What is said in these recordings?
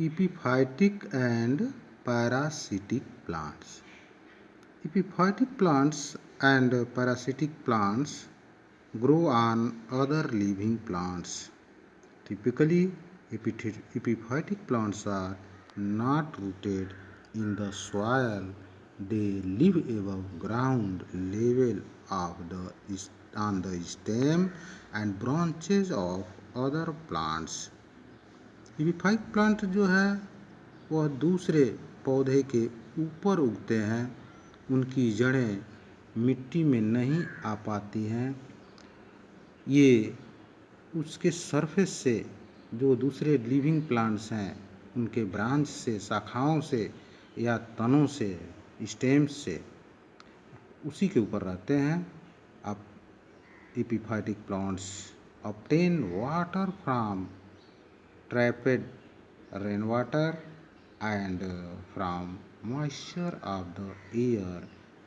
Epiphytic and parasitic plants. Epiphytic plants and parasitic plants grow on other living plants. Typically, epiphytic plants are not rooted in the soil. They live above ground level on the stem and branches of other plants. Epiphyte plant जो है वह दूसरे पौधे के ऊपर उगते हैं। उनकी जड़ें मिट्टी में नहीं आ पाती हैं। ये उसके सरफेस से जो दूसरे लिविंग प्लांट्स हैं उनके ब्रांच से, शाखाओं से या तनों से, स्टेम्स से उसी के ऊपर रहते हैं। अब epiphytic plants obtain water from trapped rainwater and from moisture of the air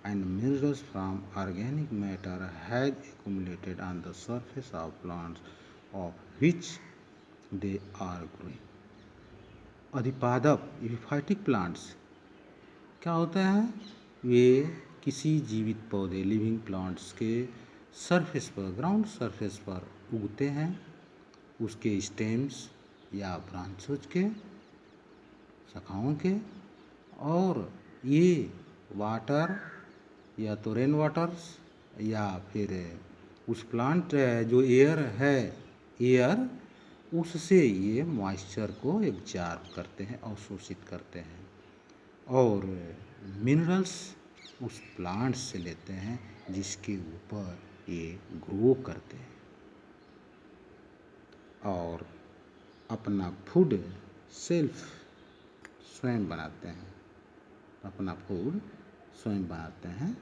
and minerals from organic matter has accumulated on the surface of plants of which they are growing. अधिपादप epiphytic plants क्या होते हैं? वे किसी जीवित पौधे living plants के surface पर, ग्राउंड सरफेस पर उगते हैं। उसके स्टेम्स या ब्रांचेज के, शाखाओं के, और ये वाटर या तो रेन वाटर्स या फिर उस प्लांट जो एयर है, एयर उससे ये मॉइस्चर को एब्जॉर्ब करते हैं, अवशोषित करते हैं और मिनरल्स उस प्लांट से लेते हैं जिसके ऊपर ये ग्रो करते हैं और अपना फूड सेल्फ स्वयं बनाते हैं। अपना फूड स्वयं बनाते हैं।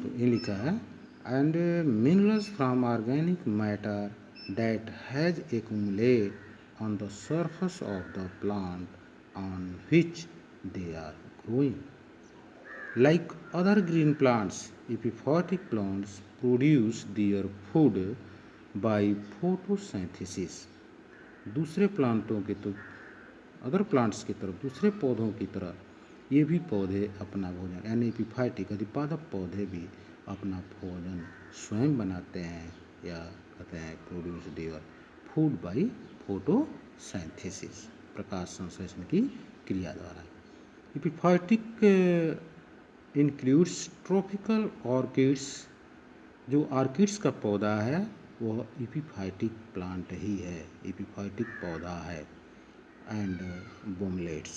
तो ये लिखा है and minerals from organic matter that has accumulate on the surface of the plant on which they are growing. Like other green plants, epiphytic plants produce their food by photosynthesis. दूसरे प्लांटों की तो अदर प्लांट्स की तरफ, दूसरे पौधों की तरह ये भी पौधे अपना भोजन, यानी एपीफाइटिक अधिपादप पौधे भी अपना भोजन स्वयं बनाते हैं या कहते हैं produce their food by photosynthesis, प्रकाश संश्लेषण की क्रिया द्वारा। Epiphytic includes tropical orchids. जो ऑर्किड्स का पौधा है वह एपीफाइटिक प्लांट ही है, एपीफाइटिक पौधा है। एंड बोमलेट्स,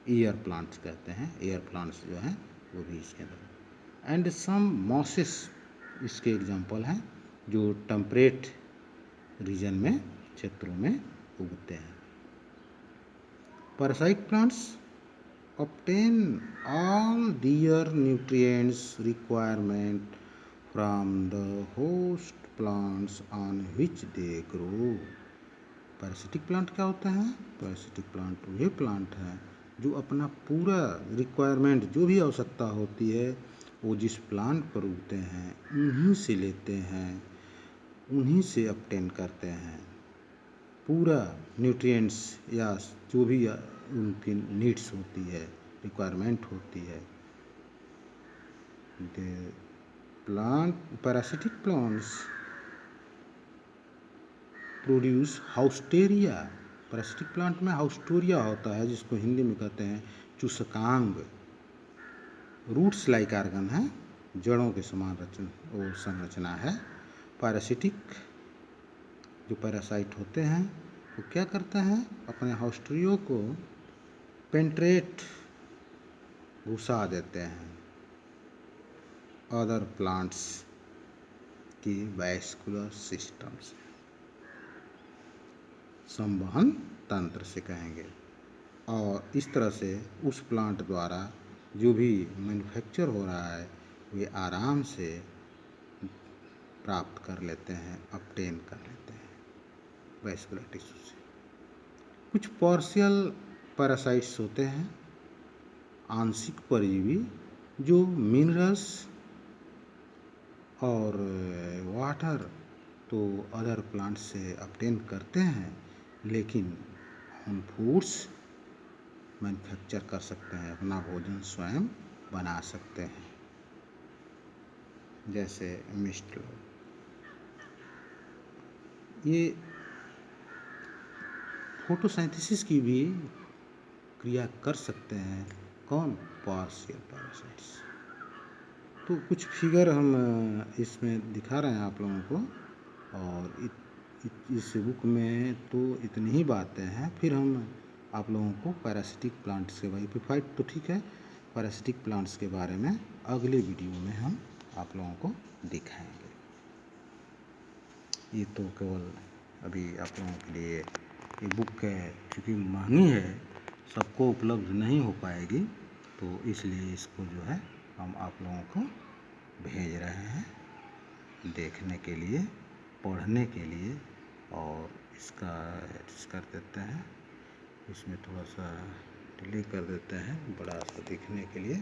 ईयर प्लांट्स कहते हैं, ईयर प्लांट्स जो हैं वो भी इसके अंदर। एंड सम मॉसेस इसके एग्जाम्पल हैं जो टेम्परेट रीजन में, क्षेत्रों में उगते हैं। Parasite plants obtain all their nutrients requirement from the host plants on which they grow. Parasitic plant क्या होते हैं? पैरासिटिक प्लांट वे प्लांट हैं जो अपना पूरा रिक्वायरमेंट, जो भी आवश्यकता होती है वो जिस प्लांट पर उगते हैं उन्हीं से लेते हैं, उन्हीं से ऑब्टेन करते हैं। पूरा न्यूट्रिएंट्स या जो भी उनकी नीड्स होती है, रिक्वायरमेंट होती है। The plant parasitic plants produce haustoria. Parasitic plant में हाउस्टोरिया होता है जिसको हिंदी में कहते हैं चूसकांग। रूट्स लाइक ऑर्गन है, जड़ों के समान वो संरचना है। पैरासिटिक जो पैरासाइट होते हैं वो क्या करते हैं? अपने हाउस्टोरियो को पेंट्रेट, घुसा देते हैं अदर प्लांट्स की वैस्कुलर सिस्टम से, संवहन तंत्र से कहेंगे। और इस तरह से उस प्लांट द्वारा जो भी मैन्युफैक्चर हो रहा है वे आराम से प्राप्त कर लेते हैं, ऑब्टेन कर लेते हैं वैस्कुलर टिश्यू से। कुछ पार्शियल पैरासाइट्स होते हैं, आंशिक परजीवी, जो मिनरल्स और वाटर तो अदर प्लांट से ऑब्टेन करते हैं लेकिन ऑन फूड्स मैन्युफैक्चर कर सकते हैं, अपना भोजन स्वयं बना सकते हैं। जैसे मिस्ट ये फोटोसिंथेसिस की भी क्रिया कर सकते हैं। कौन? Partial parasites. तो कुछ फिगर हम इसमें दिखा रहे हैं आप लोगों को, और इस बुक में तो इतनी ही बातें हैं। फिर हम आप लोगों को पैरासिटिक प्लांट्स के बारे, एपिफाइट तो ठीक है, पैरासिटिक प्लांट्स के बारे में अगले वीडियो में हम आप लोगों को दिखाएंगे। ये तो केवल अभी आप लोगों के लिए ये बुक है, चूँकि महंगी है, सबको उपलब्ध नहीं हो पाएगी, तो इसलिए इसको जो है हम आप लोगों को भेज रहे हैं देखने के लिए, पढ़ने के लिए। और इसका एडजस्ट कर देते हैं, इसमें थोड़ा सा डिले कर देते हैं बड़ा सा दिखने के लिए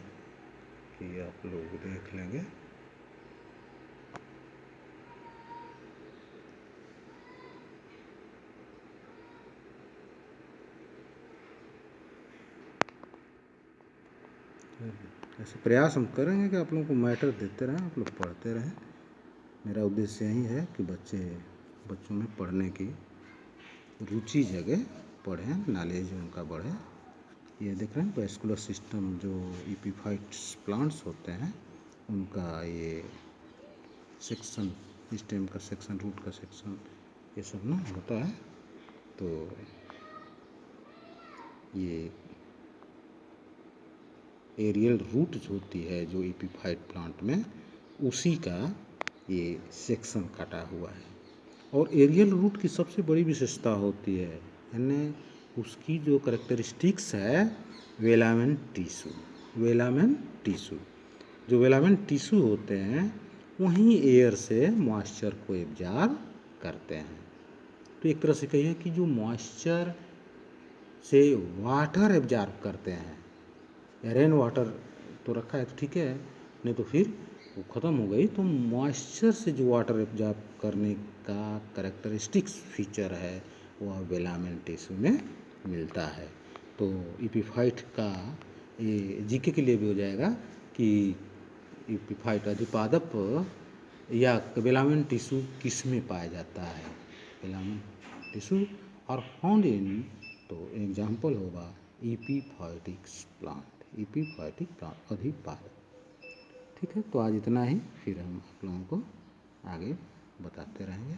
कि आप लोग देख लेंगे। ऐसे प्रयास हम करेंगे कि आप लोगों को मैटर देते रहें, आप लोग पढ़ते रहें। मेरा उद्देश्य यही है कि बच्चों में पढ़ने की रुचि जगे, पढ़ें, नॉलेज उनका बढ़े। ये देख रहे हैं वेस्कुलर सिस्टम, जो एपिफाइट्स प्लांट्स होते हैं उनका ये सेक्शन, स्टेम का सेक्शन, रूट का सेक्शन, ये सब ना होता है। तो ये एरियल रूट होती है जो एपिफाइट प्लांट में, उसी का ये सेक्शन काटा हुआ है। और एरियल रूट की सबसे बड़ी विशेषता होती है, यानी उसकी जो करेक्टरिस्टिक्स है, वेलामेन टिश्यू। वेलामेन टिश्यू, जो वेलामेन टिश्यू होते हैं वहीं एयर से मॉइस्चर को एब्जॉर्ब करते हैं। तो एक तरह से कहिए कि जो मॉइस्चर से वाटर एब्जॉर्ब करते हैं, रेन वाटर तो रखा है तो ठीक है, नहीं तो फिर वो ख़त्म हो गई, तो मॉइस्चर से जो वाटर एब्जॉर्ब करने का करेक्टरिस्टिक्स फीचर है वह वेलामेन टिश्यू में मिलता है। तो एपिफाइट का ये जीके के लिए भी हो जाएगा कि एपिफाइट अधिपादप या वेलामेन टिश्यू किस में पाया जाता है। वेलामेन टिश्यू और फाउंड इन, तो एग्जाम्पल होगा एपिफाइटिक प्लांट अधिपादप। ठीक है, तो आज इतना ही, फिर हम आप लोगों को आगे बताते रहेंगे।